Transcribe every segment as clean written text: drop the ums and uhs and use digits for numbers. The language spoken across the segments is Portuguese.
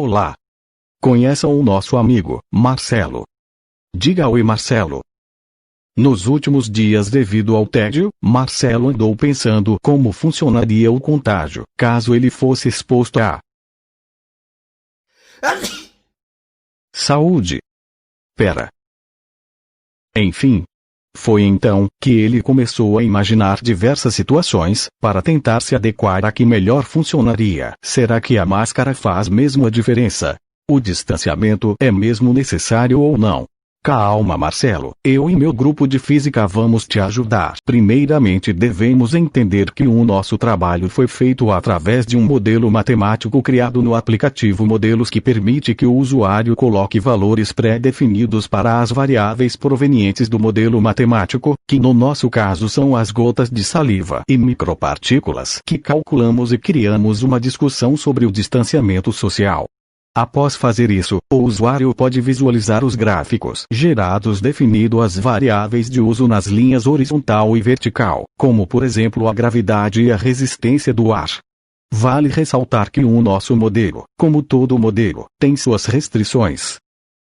Olá! Conheçam o nosso amigo, Marcelo. Diga oi, Marcelo. Nos últimos dias, devido ao tédio, Marcelo andou pensando como funcionaria o contágio, caso ele fosse exposto a saúde. Pera. Enfim. Foi então que ele começou a imaginar diversas situações, para tentar se adequar a que melhor funcionaria. Será que a máscara faz mesmo a diferença? O distanciamento é mesmo necessário ou não? Calma, Marcelo, eu e meu grupo de física vamos te ajudar. Primeiramente devemos entender que o nosso trabalho foi feito através de um modelo matemático criado no aplicativo Modelos, que permite que o usuário coloque valores pré-definidos para as variáveis provenientes do modelo matemático, que no nosso caso são as gotas de saliva e micropartículas que calculamos, e criamos uma discussão sobre o distanciamento social. Após fazer isso, o usuário pode visualizar os gráficos gerados definindo as variáveis de uso nas linhas horizontal e vertical, como por exemplo a gravidade e a resistência do ar. Vale ressaltar que o nosso modelo, como todo modelo, tem suas restrições.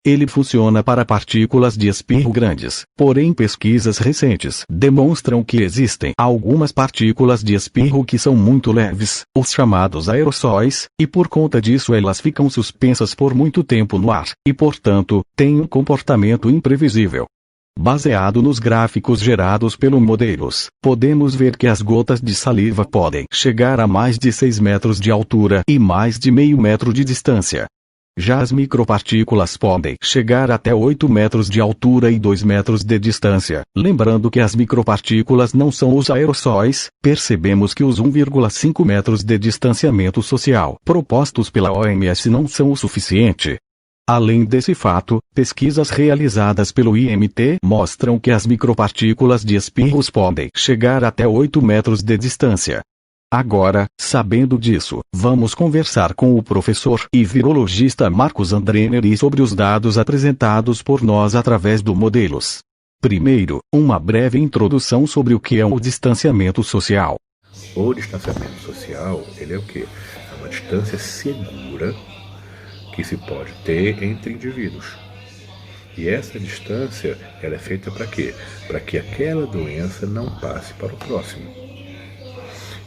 Ele funciona para partículas de espirro grandes, porém pesquisas recentes demonstram que existem algumas partículas de espirro que são muito leves, os chamados aerossóis, e por conta disso elas ficam suspensas por muito tempo no ar, e portanto, têm um comportamento imprevisível. Baseado nos gráficos gerados pelo Modelos, podemos ver que as gotas de saliva podem chegar a mais de 6 metros de altura e mais de meio metro de distância. Já as micropartículas podem chegar até 8 metros de altura e 2 metros de distância. Lembrando que as micropartículas não são os aerossóis, percebemos que os 1,5 metros de distanciamento social propostos pela OMS não são o suficiente. Além desse fato, pesquisas realizadas pelo IMT mostram que as micropartículas de espirros podem chegar até 8 metros de distância. Agora, sabendo disso, vamos conversar com o professor e virologista Marcos Andreneri sobre os dados apresentados por nós através do Modelos. Primeiro, uma breve introdução sobre o que é o distanciamento social. O distanciamento social, ele é o quê? É uma distância segura que se pode ter entre indivíduos. E essa distância, ela é feita para quê? Para que aquela doença não passe para o próximo.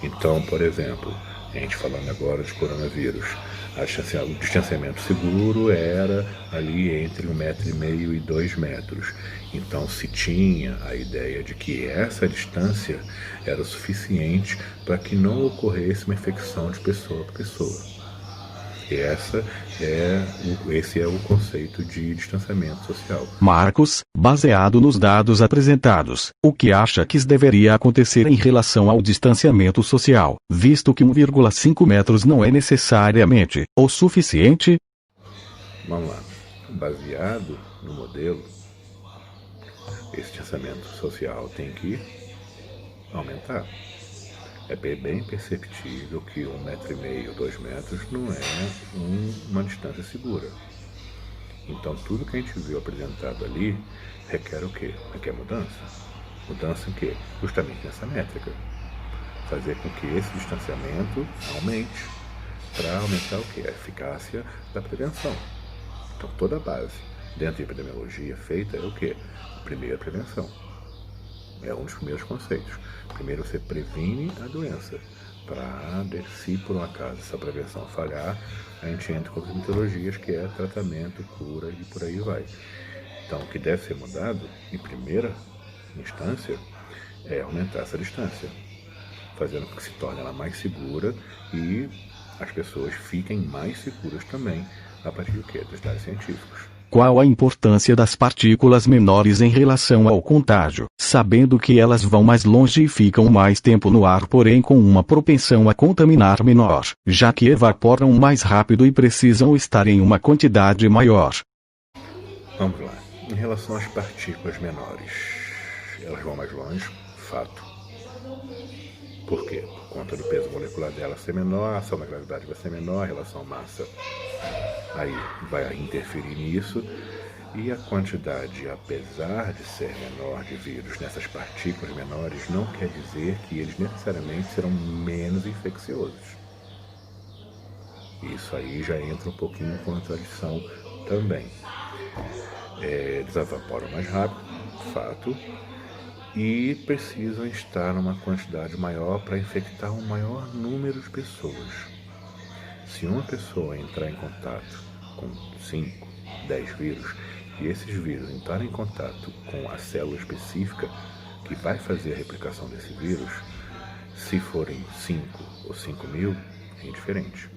Então, por exemplo, a gente falando agora de coronavírus, o distanciamento seguro era ali entre 1,5 m e 2 metros. Então se tinha a ideia de que essa distância era suficiente para que não ocorresse uma infecção de pessoa para pessoa. Esse é o conceito de distanciamento social. Marcos, baseado nos dados apresentados, o que acha que deveria acontecer em relação ao distanciamento social, visto que 1,5 metros não é necessariamente o suficiente? Vamos lá. Baseado no modelo, esse distanciamento social tem que aumentar. É bem perceptível que 1,5 m, 2 metros não é uma distância segura. Então tudo que a gente viu apresentado ali requer o quê? Requer mudança. Mudança em quê? Justamente nessa métrica. Fazer com que esse distanciamento aumente, para aumentar o quê? A eficácia da prevenção. Então toda a base dentro da epidemiologia feita é o quê? Primeiro, a prevenção. É um dos primeiros conceitos. Primeiro você previne a doença, para se por um acaso essa prevenção falhar, a gente entra com as metodologias que é tratamento, cura e por aí vai. Então o que deve ser mudado, em primeira instância, é aumentar essa distância, fazendo com que se torne ela mais segura e as pessoas fiquem mais seguras também, a partir do quê? Dos dados científicos. Qual a importância das partículas menores em relação ao contágio, sabendo que elas vão mais longe e ficam mais tempo no ar, porém com uma propensão a contaminar menor, já que evaporam mais rápido e precisam estar em uma quantidade maior? Vamos lá. Em relação às partículas menores, elas vão mais longe, fato. Por quê? Por conta do peso molecular dela ser menor, a ação da gravidade vai ser menor, a relação massa aí vai interferir nisso, e a quantidade, apesar de ser menor de vírus nessas partículas menores, não quer dizer que eles necessariamente serão menos infecciosos. Isso aí já entra um pouquinho em contradição também. Eles evaporam mais rápido, fato, e precisam estar numa quantidade maior para infectar um maior número de pessoas. Se uma pessoa entrar em contato com 5, 10 vírus, e esses vírus entrarem em contato com a célula específica que vai fazer a replicação desse vírus, se forem 5 ou 5 mil, é indiferente.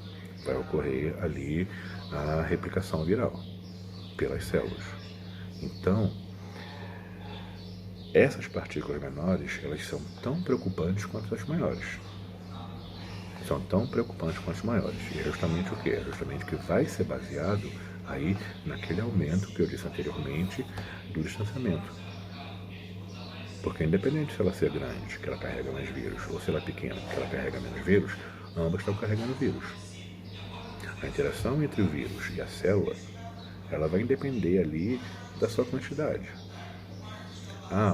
Vai ocorrer ali a replicação viral pelas células. Então, essas partículas menores, elas são tão preocupantes quanto as maiores. São tão preocupantes quanto as maiores. E é justamente o que? É justamente que vai ser baseado aí naquele aumento que eu disse anteriormente do distanciamento. Porque independente se ela ser grande, que ela carrega mais vírus, ou se ela é pequena, que ela carrega menos vírus, ambas estão carregando vírus. A interação entre o vírus e a célula, ela vai depender ali da sua quantidade.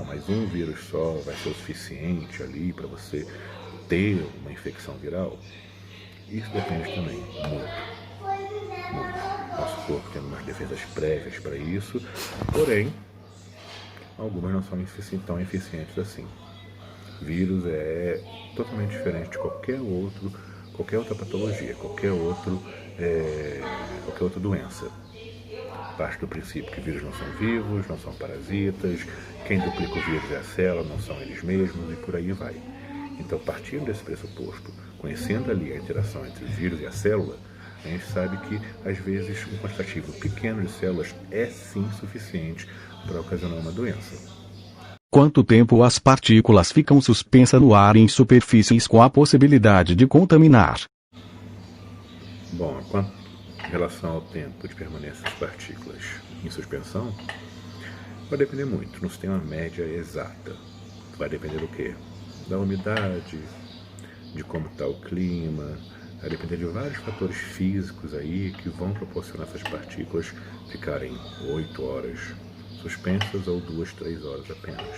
Mas um vírus só vai ser o suficiente ali para você ter uma infecção viral? Isso depende também, muito. Nosso corpo tem umas defesas prévias para isso, porém, algumas não são tão eficientes assim. Vírus é totalmente diferente de qualquer outra patologia, qualquer outra doença. Parte do princípio que vírus não são vivos, não são parasitas, quem duplica o vírus é a célula, não são eles mesmos, e por aí vai. Então, partindo desse pressuposto, conhecendo ali a interação entre o vírus e a célula, a gente sabe que, às vezes, um quantitativo pequeno de células é sim suficiente para ocasionar uma doença. Quanto tempo as partículas ficam suspensas no ar em superfícies com a possibilidade de contaminar? Bom, em relação ao tempo de permanência das partículas em suspensão, vai depender muito, não se tem uma média exata. Vai depender do quê? Da umidade, de como está o clima, vai depender de vários fatores físicos aí que vão proporcionar essas partículas ficarem 8 horas suspensas ou 2, 3 horas apenas.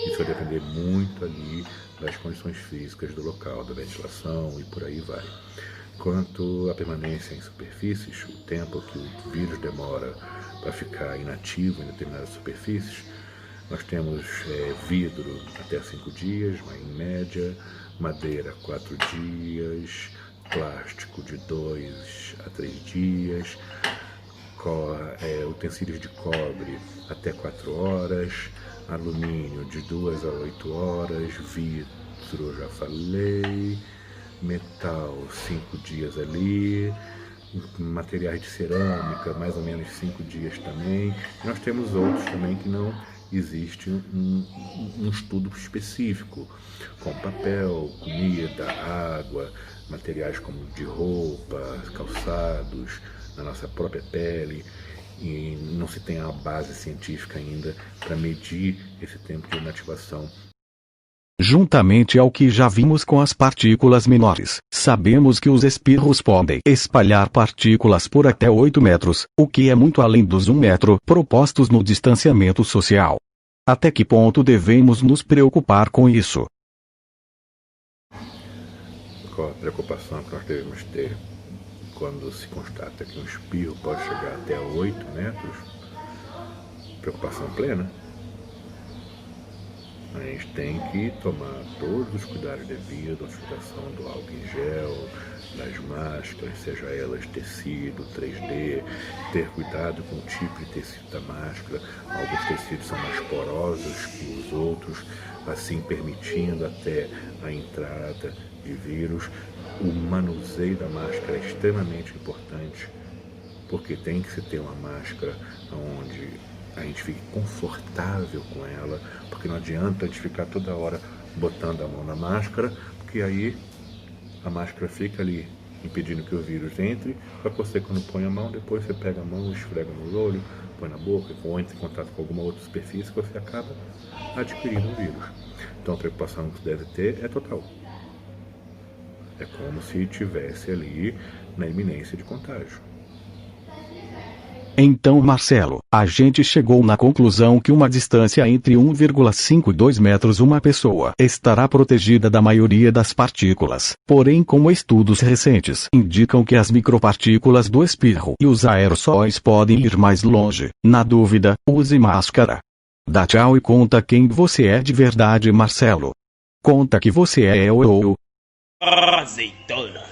Isso vai depender muito ali das condições físicas do local, da ventilação e por aí vai. Quanto à permanência em superfícies, o tempo que o vírus demora para ficar inativo em determinadas superfícies, nós temos vidro até 5 dias, mas em média, madeira 4 dias, plástico de 2 a 3 dias, utensílios de cobre até 4 horas, alumínio de 2 a 8 horas, vidro, já falei, metal 5 dias ali, materiais de cerâmica mais ou menos 5 dias também. E nós temos outros também que não existe um estudo específico, como papel, comida, água, materiais como de roupa, calçados, na nossa própria pele, e não se tem a base científica ainda para medir esse tempo de inativação. Juntamente ao que já vimos com as partículas menores, sabemos que os espirros podem espalhar partículas por até 8 metros, o que é muito além dos 1 metro propostos no distanciamento social. Até que ponto devemos nos preocupar com isso? Qual a preocupação que nós devemos ter quando se constata que um espirro pode chegar até 8 metros? Preocupação plena. A gente tem que tomar todos os cuidados devidos, a utilização do álcool em gel, das máscaras, seja elas de tecido, 3D, ter cuidado com o tipo de tecido da máscara. Alguns tecidos são mais porosos que os outros, assim permitindo até a entrada de vírus. O manuseio da máscara é extremamente importante, porque tem que se ter uma máscara onde a gente fique confortável com ela, porque não adianta a gente ficar toda hora botando a mão na máscara, porque aí a máscara fica ali impedindo que o vírus entre, para você quando põe a mão, depois você pega a mão, esfrega no olho, põe na boca, ou entra em contato com alguma outra superfície, você acaba adquirindo o vírus. Então a preocupação que deve ter é total. É como se estivesse ali na iminência de contágio. Então, Marcelo, a gente chegou na conclusão que uma distância entre 1,5 e 2 metros uma pessoa estará protegida da maioria das partículas. Porém, como estudos recentes indicam que as micropartículas do espirro e os aerossóis podem ir mais longe, na dúvida, use máscara. Dá tchau e conta quem você é de verdade, Marcelo. Conta que você é o... Azeitona.